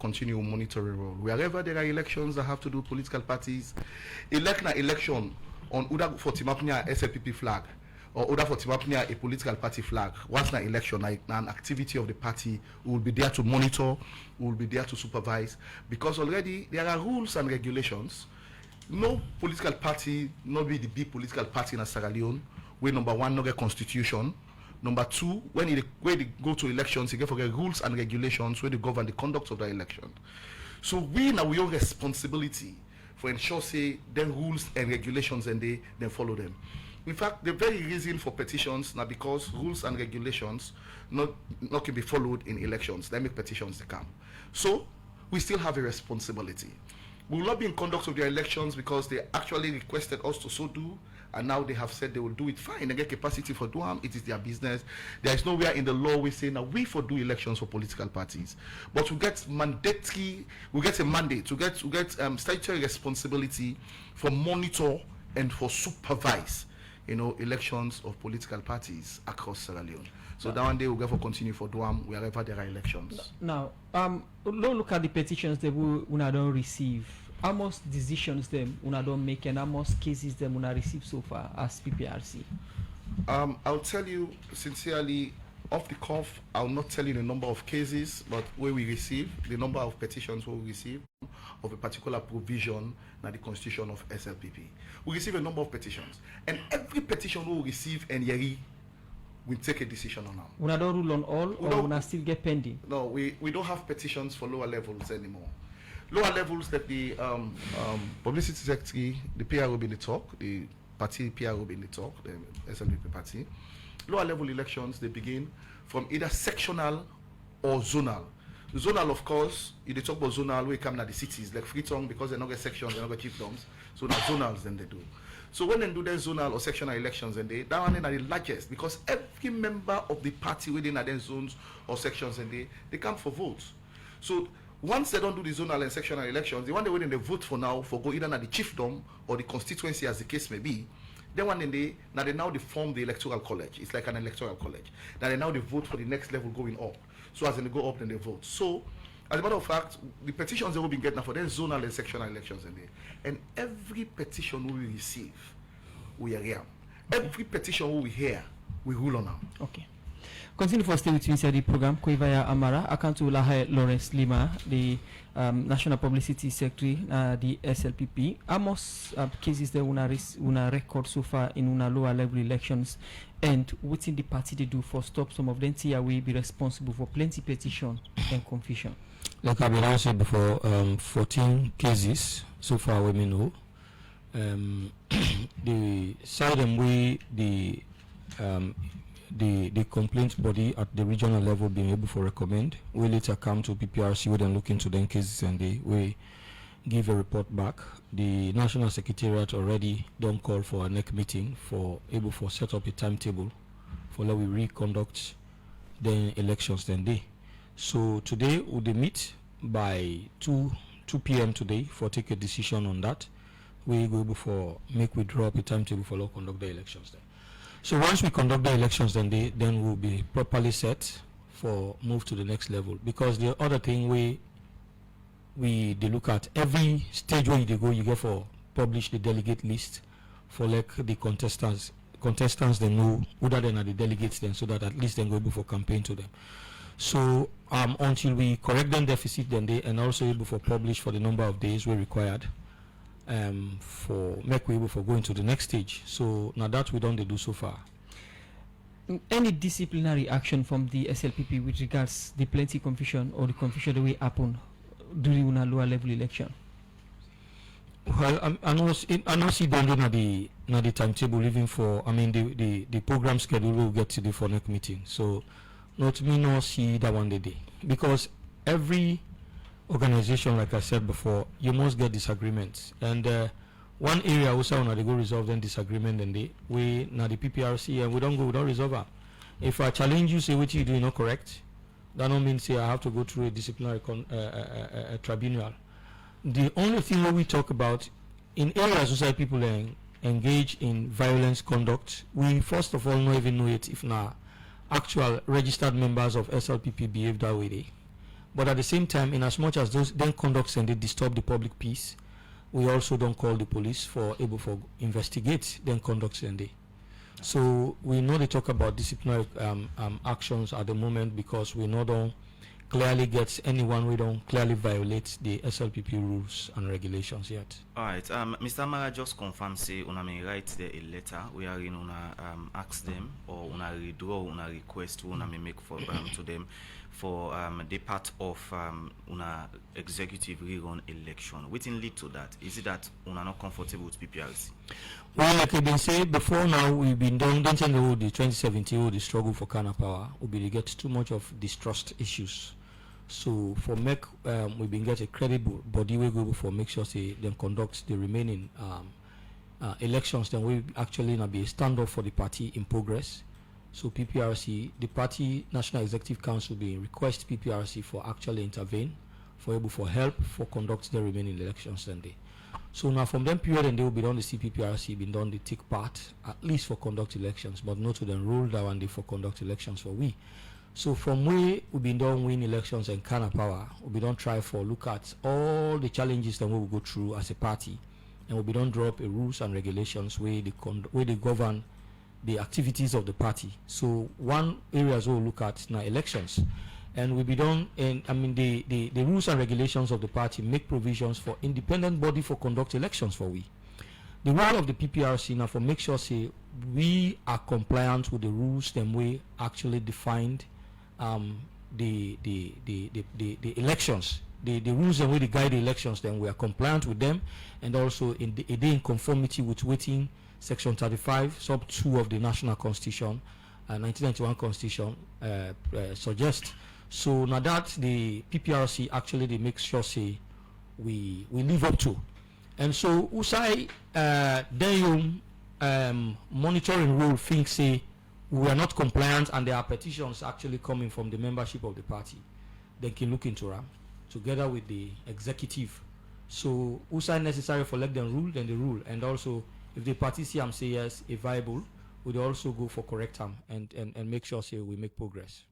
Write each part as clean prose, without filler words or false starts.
continue monitoring role. Wherever there are elections that have to do with political parties, elect an election on Uda for Timapnia SLPP flag, or Uda for Timapnia a political party flag. Once an election, like an activity of the party, we will be there to monitor, we will be there to supervise, because already there are rules and regulations. No political party, not be the big political party in Sierra Leone, where number one, no get constitution. Number two, when they go to elections, you get forget rules and regulations where they govern the conduct of the election. So we now we have responsibility for ensure say them rules and regulations and they follow them. In fact, the very reason for petitions now because rules and regulations not can be followed in elections. They make petitions they come. So we still have a responsibility. We will not be in conduct of their elections because they actually requested us to so do, and now they have said they will do it fine. They get capacity for doing it is their business. There is nowhere in the law we say now we for do elections for political parties, but we get mandatory, we get a mandate, we get statutory responsibility for monitor and for supervise, elections of political parties across Sierra Leone. So that one day we'll go for continue for Duam wherever there are elections. Now, look at the petitions that we don't receive. How much decisions them una don't make and how much cases them una receive so far as PPRC? I'll tell you sincerely, off the cuff, I'll not tell you the number of cases, but where we receive, the number of petitions we receive of a particular provision in the constitution of SLPP. We receive a number of petitions, and every petition we receive and we take a decision on them. Una don't rule on all, or una still get pending? No, we don't have petitions for lower levels anymore. Lower levels that the publicity secretary, the PR will be in the talk, the party PR will be in the talk, the SLPP party. Lower level elections, they begin from either sectional or zonal. Zonal, of course, if they talk about zonal, we come to the cities, like Freetown, because they're not get sections, they're not get chiefdoms. So now zonals then they do. So when they do their zonal or sectional elections, and that one are the largest, because every member of the party within their zones or sections, and they come for votes. So once they don't do the zonal and sectional elections, the one they win they vote for now for go either at the chiefdom or the constituency as the case may be. Then one they form the electoral college. It's like an electoral college. Now they vote for the next level going up. So as they go up, then they vote. So as a matter of fact, the petitions they will be getting now for their zonal and sectional elections and every petition we receive, we are here. Every petition we hear, we rule on them. Okay. Continue for stay with you inside the program. Koivaya Amara, Akantu Lahe Lawrence Lima, the National Publicity Secretary, the SLPP. Amos cases that una record so far in una lower level elections, and within the party they do for stop some of them will be responsible for plenty petition and confusion. Like I've been answered before, 14 cases so far we may know. The side and way the complaint body at the regional level being able to recommend, we later come to PPRC, we then look into them cases and we give a report back. The National Secretariat already don't call for a next meeting for able for set up a timetable for that we reconduct the elections then day. So today we meet by 2 p.m. today for take a decision on that. We go before make we draw up a timetable for conduct the elections then. So once we conduct the elections, then we'll be properly set for move to the next level. Because the other thing they look at every stage where you go, you get for publish the delegate list for like the contestants they know who are the delegates then, so that at least then go able for campaign to them. So until we correct them deficit, then and also able for publish for the number of days we required. For make we able for going to the next stage. So now that we don't do so far. Any disciplinary action from the SLPP with regards the plenty confusion or the confusion that will happen during a lower level election? Well, I know see them na the timetable even for the program schedule we'll get to do for next meeting. So not me no see that one day because every organization, like I said before, you must get disagreements, and one area also when they go resolve then disagreement, and we now the PPRC and we don't resolve them. If I challenge you, say what you do not correct, that don't mean say I have to go through a disciplinary tribunal. The only thing that we talk about in areas where people engage in violence conduct, we first of all not even know it if now actual registered members of SLPP behave that way. But at the same time, in as much as those then conducts and they disturb the public peace, we also don't call the police for able for investigate then conducts and they. So we know they talk about disciplinary actions at the moment because we know don't clearly get anyone we don't clearly violate the SLPP rules and regulations yet. All right, Mr. Amara just confirm say una may write there a letter wherein una ask them or una redraw una request una may make for to them for the part of una executive rerun election. Waiting lead to that. Is it that una not comfortable with PPRC? Well, like I've been saying before now, we've been done don't know the 2017 the struggle for Kana power will be to get too much of distrust issues. So for make we've been get a credible body we go for make sure say them conduct the remaining elections, then we actually not be a standoff for the party in progress. So PPRC, the party National Executive Council will request PPRC for actually intervene for able for help for conduct the remaining elections then day. So now from them period and they will be done the CPPRC been done the take part at least for conduct elections, but not to then rule that one day for conduct elections for we. So from where we've been done win elections and kind of power, we don't try for look at all the challenges that we will go through as a party, and we don't draw up a rules and regulations where they govern the activities of the party. So one areas we'll look at now elections, and we be done. And I mean the rules and regulations of the party make provisions for independent body for conduct elections for we. The role of the PPRC now for make sure say we are compliant with the rules them we actually defined. The elections, the rules and way they guide the elections, then we are compliant with them, and also in conformity with waiting section 35 sub 2 of the national constitution 1991 constitution suggests. So now that the PPRC actually they make sure say we live up to, and so usai then monitoring rule thinks say we are not compliant and there are petitions actually coming from the membership of the party, they can look into them together with the executive. So usai necessary for let them rule, then they rule, and also if the party see say yes a viable, we also go for correct them and make sure say we make progress.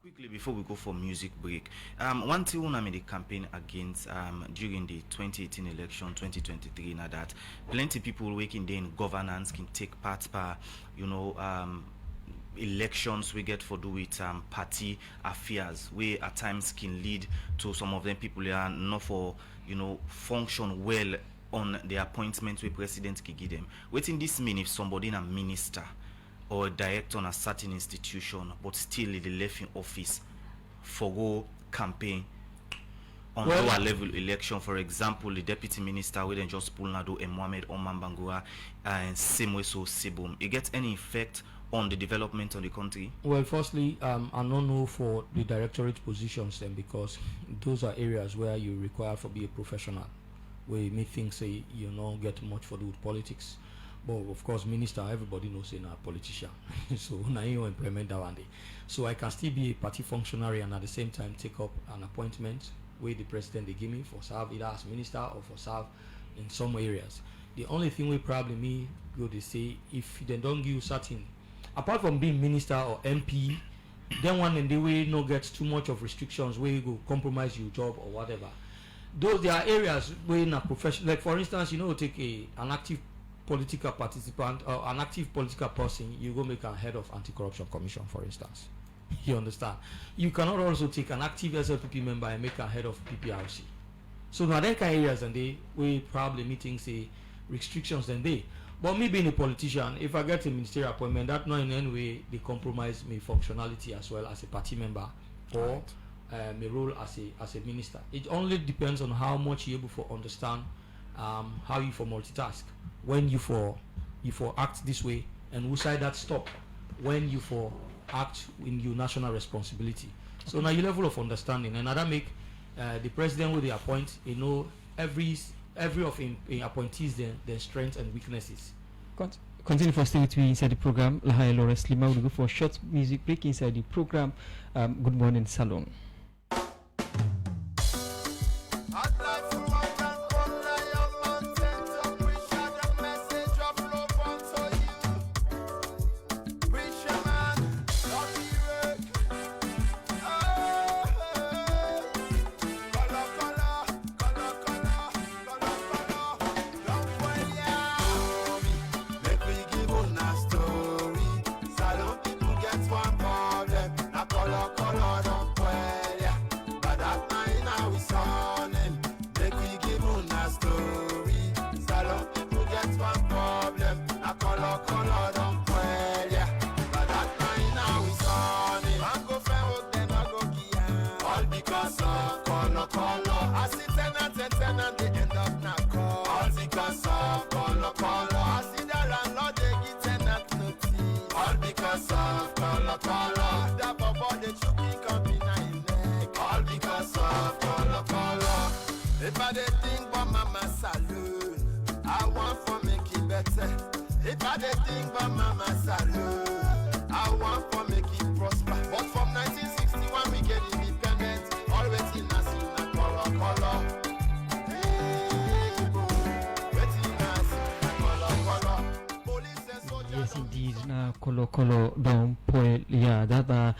Quickly before we go for music break, one thing I made a campaign against during the 2018 election 2023 now that plenty people working there in governance can take part by elections we get for do with party affairs where at times can lead to some of them people are not for function well on the appointment where president can give them. Waiting this mean if somebody in a minister or a director on a certain institution, but still in the left in office for go campaign on lower level election. For example, the deputy minister will then just pull Nado and Mohamed Oman Bangura and same way so Sibum. It gets any effect on the development of the country? Well, firstly, I don't know for the directorate positions then, because those are areas where you require to be a professional, where you may think say you don't get much for do with politics. But of course, minister, everybody knows say a politician. So now you implement that one day. So I can still be a party functionary and at the same time take up an appointment where the president they give me for serve either as minister or for serve in some areas. The only thing we probably me go to say if they don't give you certain, apart from being minister or MP, then one and the way no gets too much of restrictions where you go compromise your job or whatever. Those there are areas where in a profession, like for instance, take an active political participant or an active political person, you go make a head of anti-corruption commission, for instance. You understand? You cannot also take an active SLPP member and make a head of PPRC. So now that kind of areas and they we probably meeting say restrictions and they. But me being a politician, if I get a ministerial appointment, that not in any way they compromise my functionality as well as a party member or my role as a minister. It only depends on how much you're able to understand how you for multitask. When you for act this way, and who side that stop when you for act in your national responsibility. So now your level of understanding, and that make the president will they appoint, every of him appointees their strengths and weaknesses. Continue for stay with me inside the program. Lahai Lawrence Lima will go for a short music break inside the program. Good morning, Salon. If I dey think about mama saloon, I want for make it better. If I dey think about mama saloon, I want for make it prosper. But from 1961 we get independent, always in a color. Yes, indeed. Na Kolo down Poel. Yeah, that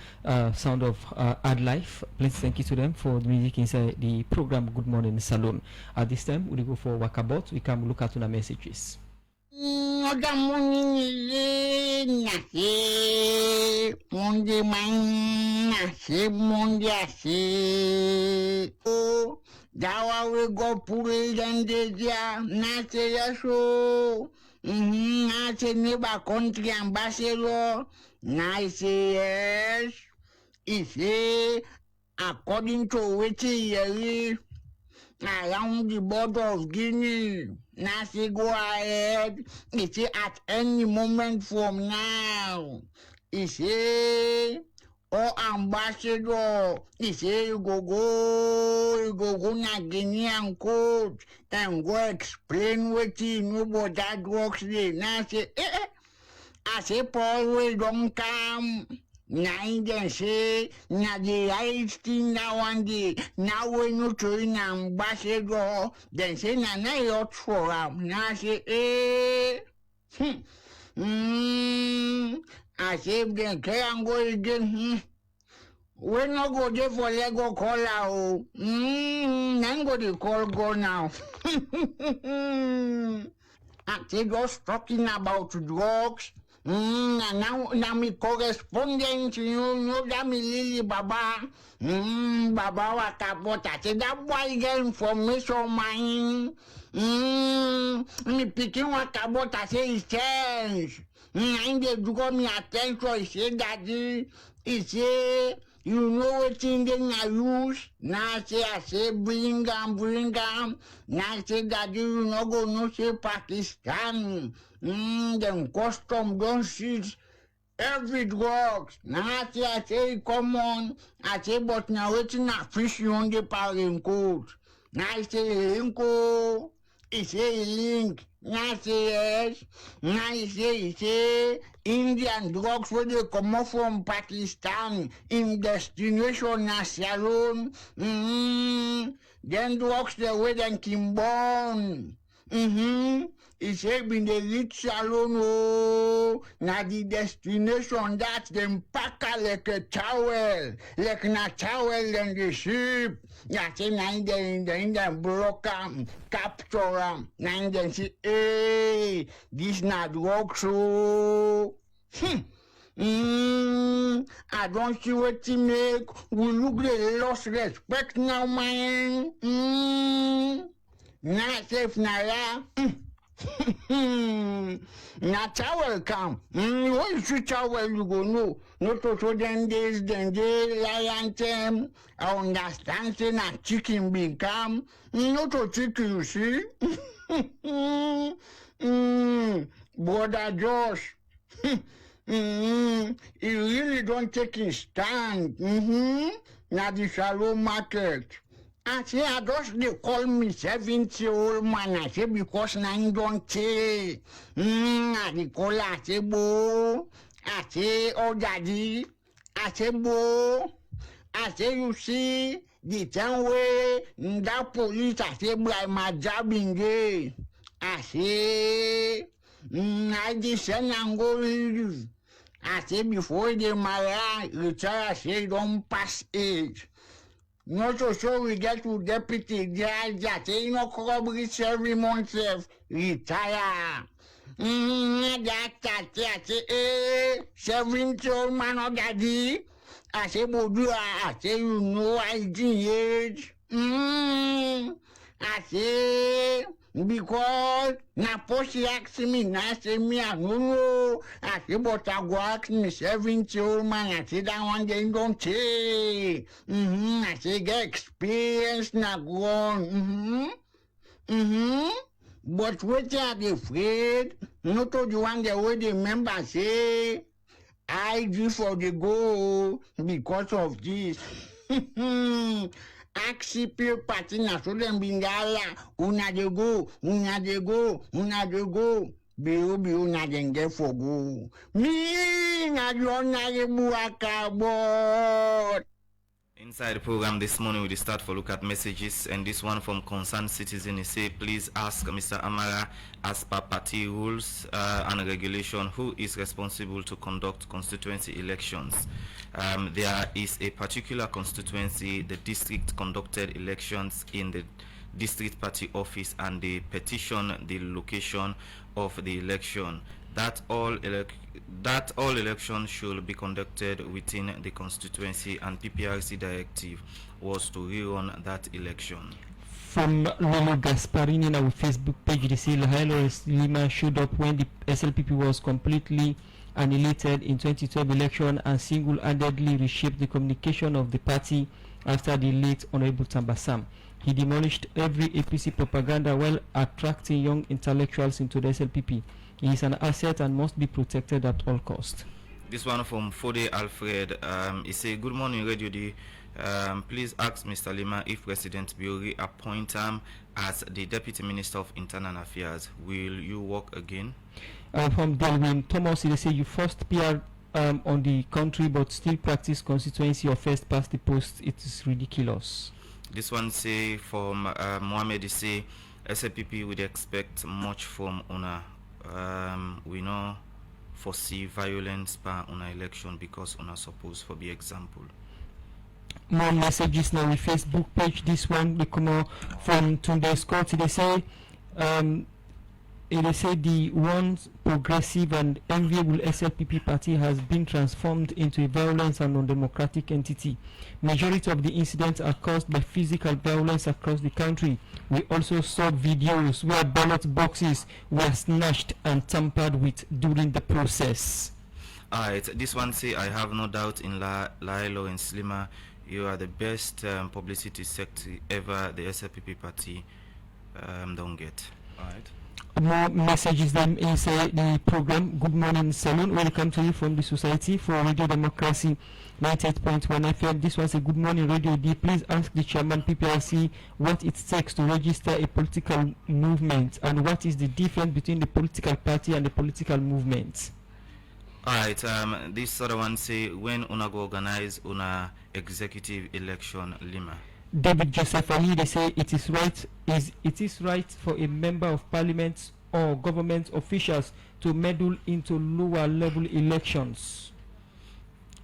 sound of Ad Life. Please thank you to them for the music inside the program Good Morning Salon. At this time, we go for Walkabout. We can look at the messages. Good morning, Monday, Monday, oh, Dawa we go pull it and Nase show. Nase neighbor country ambassador. Nice, yes. If according to which year around the border of Guinea, Nasi go ahead. It's at any moment from now. It's oh ambassador. It's you go na Guinean court and go explain what you know about that works there. Nasi I say Paul we don't come. Now they say, now the right thing now one day, now we no train ambassador, then say, now you're for him. Now say, I say, then can go again, we no go there for Lego call then go the call go now. I say, just talking about drugs. Now me correspondent, you know that me Lily Baba. Baba Wakabot. I say that boy get information mine. Me picking Wakabot. I say it's change. And they do me attention. He say daddy. He say you know what thing they use. Now I say bring 'em. Now I say daddy you no go no say Pakistan. Them custom don't shoot every drugs. Now I say come on. I say but now waiting a fish on the parent code. Now I say Linko. He say link. Now I say yes. Now I say Indian drugs where they come up from Pakistan in destination Salon. Then drugs the way than Kimbon. He said in the rich salon, oh, na the destination that them pack like a towel, like na towel and the ship. Yeah, say na in the block capture na in the say, hey, this not work so. I don't see what to make. We look the lost respect now, man. Na safe na ya. Na towel come. What is the towel you go know? No to show them days, then they lion them. I understand say na chicken become. No to chicken, you see. Brother Josh. He really don't take his stand. Na the shallow market. I say, I just they call me 70-old man. I say, because I don't say. I call I say, bo. I say, oh, daddy. I say, bo. I say, you see, the time way that police, I say, by my job in there. I say, I descend and go live. I say, before they marry, retire, I say, don't pass age. Not so sure we get to deputy judge that you know probably 7 months retire. That 70-old man of daddy. I say, Bodu, I say, you know, I did age. I say, because na post ask me, na say me, I don't know. I say, but I go ask me 70-old man. I say, that one they don't say. I say, get experience, na go on. But what are they afraid? Not to the one the way the member say, I do for the goal because of this. Axipio party na so dem bingala. Una de go. Biu na denge fogo. Mi na jona rebu akabot. Inside the program this morning, we start for look at messages, and this one from concerned citizen is say, please ask Mr. Amara, as per party rules and regulation, who is responsible to conduct constituency elections. There is a particular constituency, the district conducted elections in the district party office, and they petition the location of the election. That all elections should be conducted within the constituency, and PPRC directive was to rerun that election. From Lolo Gasparini in our Facebook page, they say Lower Lima showed up when the SLPP was completely annihilated in 2012 election and single-handedly reshaped the communication of the party after the late Honorable Tambasam. He demolished every APC propaganda while attracting young intellectuals into the SLPP. He is an asset and must be protected at all costs. This one from Fode Alfred. He say, good morning, Radio D. Please ask Mr. Lima if President Biori appoint him as the Deputy Minister of Internal Affairs. Will you work again? From Delwyn Thomas, they say you first PR on the country but still practice constituency or first past the post. It is ridiculous. This one say from Mohammed, he say SLPP would expect much from UNA. We know foresee violence by UNA election because UNA supposed for be example. More messages now on Facebook page. This one they come from Tunde Scott. They say the once progressive and enviable SLPP party has been transformed into a violent and undemocratic entity. Majority of the incidents are caused by physical violence across the country. We also saw videos where ballot boxes were snatched and tampered with during the process. Alright, this one say, I have no doubt in Lailo and Slima, you are the best publicity secretary ever the SLPP party don't get. Alright. More messages then inside the program. Good morning, Salon. Welcome to you from the Society for Radio Democracy 98.1 FM. This was a good morning, Radio D. Please ask the chairman PPRC what it takes to register a political movement and what is the difference between the political party and the political movement. Alright, this other one say, when una go organize una executive election, Lima. David Joseph Ali, they say it is right for a member of parliament or government officials to meddle into lower level elections.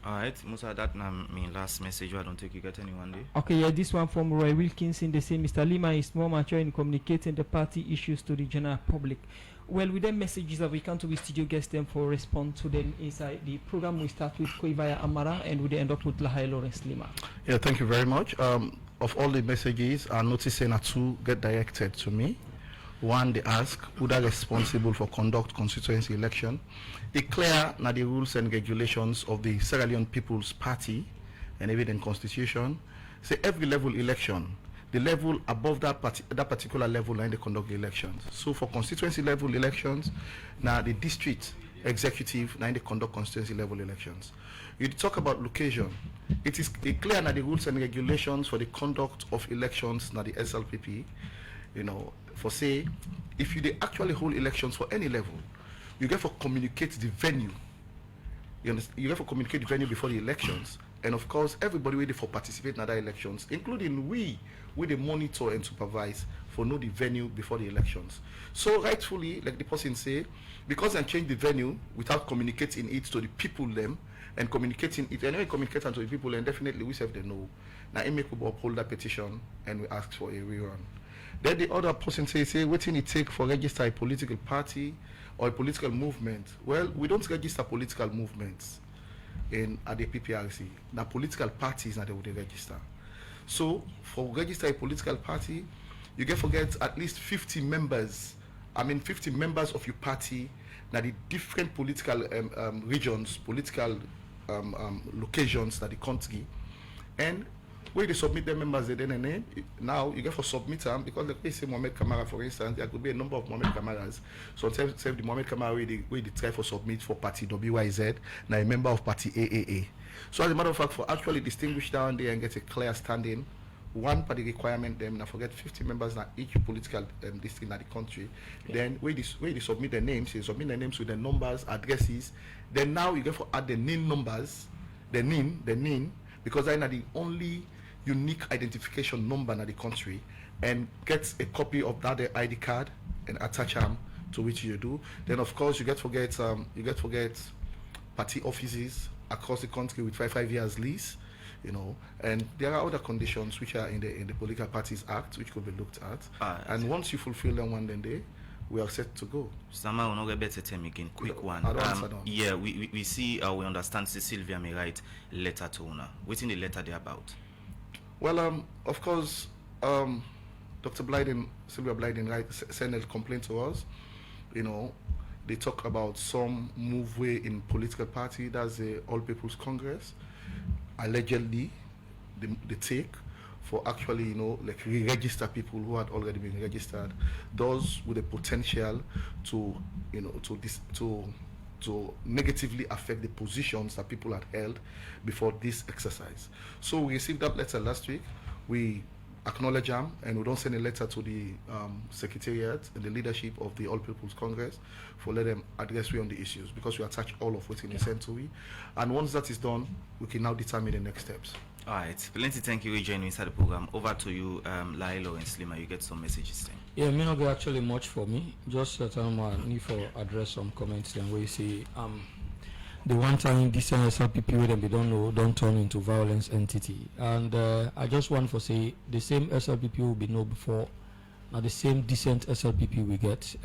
Alright, Musa, that na my last message. I don't think you get anyone there. Okay, yeah, this one from Roy Wilkinson. They say Mr. Lima is more mature in communicating the party issues to the general public. Well, with them messages that we come to the studio, guest them for response to them inside the program. We start with Koivaya Amara and we end up with Lahai Lawrence Lima. Yeah, thank you very much. Of all the messages, I'm noticing that two get directed to me. One, they ask who are responsible for conduct constituency election. It clear now the rules and regulations of the Sierra Leone People's Party and even in constitution. Say every level election, the level above that particular level and they conduct the elections. So for constituency level elections, now the district executive now they conduct constituency level elections. You talk about location. It is clear now the rules and regulations for the conduct of elections now the SLPP, for say, if you actually hold elections for any level, you get to communicate the venue. You understand? You get to communicate the venue before the elections, and of course, everybody waiting for participate in other elections, including we they monitor and supervise for know the venue before the elections. So rightfully, like the person say, because I change the venue without communicating it to the people them and communicating it anyway, communicating to the people, and definitely we have the know. Now, we make uphold that petition and we ask for a rerun. Then the other person say, what do it take for register a political party or a political movement? Well, we don't register political movements at the PPRC. Now, political parties that they would register. So, for register a political party, you get to get at least 50 members. 50 members of your party. Now, the different political regions, political locations that the country, and where they submit their members, then now you get for submit them because like we say Mohamed Kamara, for instance, there could be a number of Mohamed Kamaras. So say the Mohamed Kamara where they try for submit for party WYZ, now a member of party AAA. So as a matter of fact, for actually distinguish down there and get a clear standing, one party requirement them, and I forget 50 members now each political district in the country. Then where they submit their names, they submit their names with their numbers, addresses. Then now you get for add the NIN numbers, the NIN, because they're the only unique identification number in the country, and get a copy of that their ID card and attach them to which you do. Then of course you get forget party offices across the country with 5 years lease, you know, and there are other conditions which are in the Political Parties Act which could be looked at. And once you fulfill them one day, we are set to go. Sama will not better tell me again. Quick one. Yeah, we see we understand Sylvia may write letter to Una. What's in the letter they about? Well, of course, Dr. Sylvia Blyden sent a complaint to us. You know, they talk about some move way in political party, that's the All People's Congress, allegedly they take for actually, you know, like re-register people who had already been registered, those with the potential to, you know, to negatively affect the positions that people had held before this exercise. So we received that letter last week. We acknowledge them, and we don't send a letter to the secretariat and the leadership of the All People's Congress for let them address we on the issues, because we attach all of what's in the sent to we. And once that is done, we can now determine the next steps. All right, plenty thank you for joining inside the program. Over to you, Lawrence Lima. You get some messages then. Yeah, may not be actually much for me. Just that I need for address some comments then where you see the one time decent SLPP where we don't know don't turn into violence entity. And I just want to say the same SLPP will be know before. Now the same decent SLPP we get.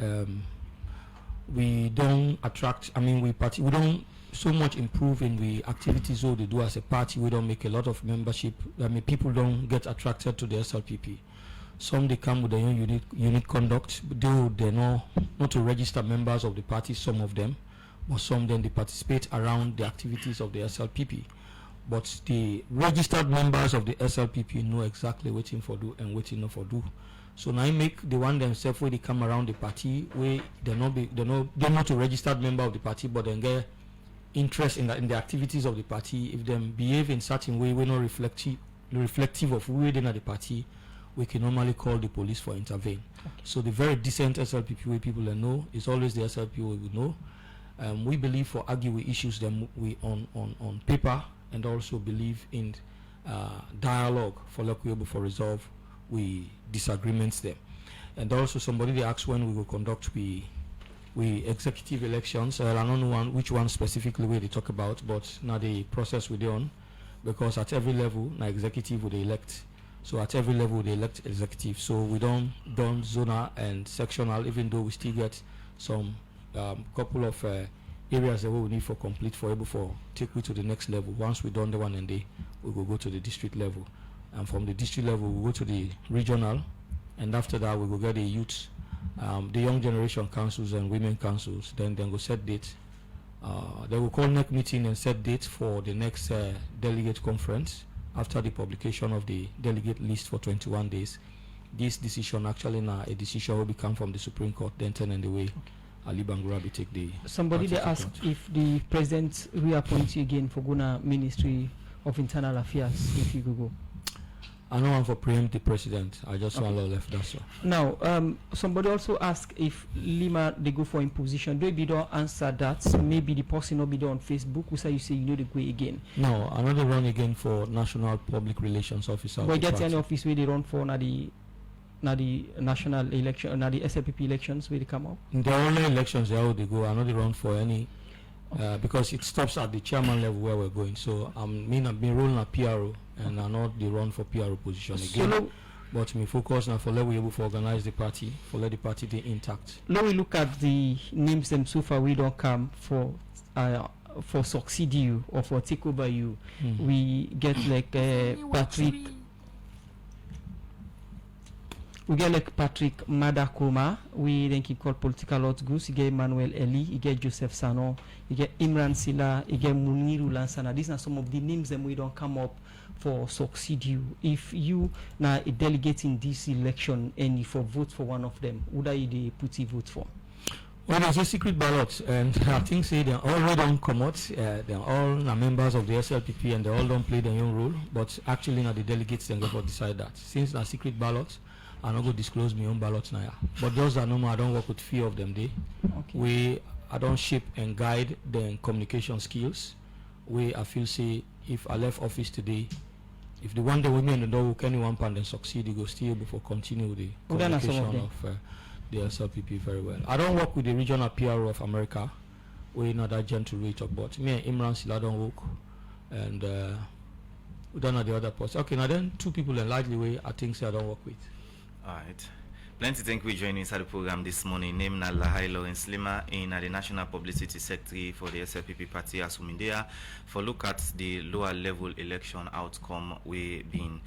We don't attract. I mean, we don't so much improve in the activities what they do as a party. We don't make a lot of membership. I mean, people don't get attracted to the SLPP. Some they come with their own unique conduct, though they're not to register members of the party, some of them, but some then they participate around the activities of the SLPP. But the registered members of the SLPP know exactly waiting for do and waiting not for do. So now I make the one themselves where they come around the party where they're not a registered member of the party, but then get interest in the activities of the party. If them behave in certain way, we're not reflective of where they're at the party, we can normally call the police for intervene. Okay. So the very decent SLPP way people know is always the SLPP way we know. We believe for argue with issues them we on paper, and also believe in dialogue for like we able for resolve we disagreements them. And also somebody they asked when we will conduct we executive elections. I don't know which one specifically we they talk about, but now the process we on, because at every level now executive would elect. So at every level they elect executive. So we don't zonal and sectional, even though we still get some couple of areas that we need for complete for able for take we to the next level. Once we done the one and we will go to the district level, and from the district level we go to the regional, and after that we will get the youth, the young generation councils and women councils. Then go set date. They will call next meeting and set date for the next delegate conference after the publication of the delegate list for 21 days. This decision actually now a decision will become from the Supreme Court, then turn in the way Ali Bangurabi take the. Somebody they asked if the president reappoints you again for Guna Ministry of Internal Affairs, if you could go. I don't want to preempt the president. I just want to left that so. Now, somebody also asked if Lima they go for imposition. Do you don't answer that? Maybe the person will be there on Facebook. Who say you say you know the go again? No, another run again for National Public Relations Officer. But get any office where they run for na the national election, na the SLPP elections where they come up? In the only elections they how they go. I know they run for any. Because it stops at the chairman level where we're going. So I've been rolling a PRO, and I'm not the run for PRO position again. But me focus now for let we able to organize the party, for let the party be intact. Now we look at the names them so far we don't come for succeed you or for take over you. We get like Patrick. We get like Patrick Madakoma, we then keep called Political Hot Goose, you get Emmanuel Eli, you get Joseph Sano, you get Imran Silla, you get Muniru Lansana. These are some of the names that we don't come up for succeed you. If you now a delegate in this election and if you vote for one of them, would I put a vote for? Well, there's a secret ballot, and I think say they all don't come out. They all are members of the SLPP, and they all don't play their own role. But actually, now the delegates then go for decide that. Since the secret ballot, I'm not going to disclose my own ballots now. But those that know me, I don't work with few of them. I don't shape and guide their communication skills. I feel say if I left office today, if the one day women in the door can anyone pan and succeed, you go still able to continue the communication of the SLPP very well. I don't work with the regional PRO of America. We're not that gentle way talk, but me and Imran still I don't work, and we don't know the other parts. Okay, now then two people in likely way I think say I don't work with. All right. Plenty thank you for joining inside the program this morning. Name na Lawrence Lima in the National Publicity Secretary for the SLPP party Asumindea for look at the lower level election outcome we been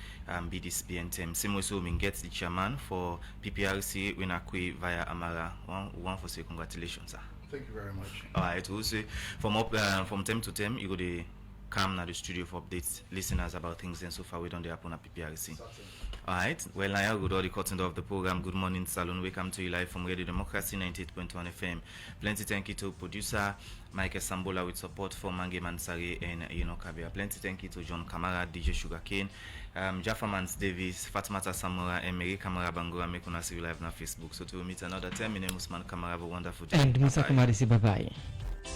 be this BNTM. Same also we get the chairman for PPRC Winakwe via Amara. One for say congratulations, sir. Thank you very much. All right. Also from time to time you go to come now the studio for updates listeners about things and so far we don't happen at PPRC. Alright, well now good all the cutting of the program. Good morning, Salon. Welcome to you live from Radio Democracy 98.1 FM. Plenty thank you to producer Michael Sambola with support from Mange Mansari and Kabia. Plenty thank you to John Kamara, DJ Sugarcane, Jaffermans Davis, Fatmata Samura, and Mary Kamara Bangura. Make us see you live on Facebook. So to meet another 10 minutes, Usman Kamara, have a wonderful day. And Musa Kumari, bye bye.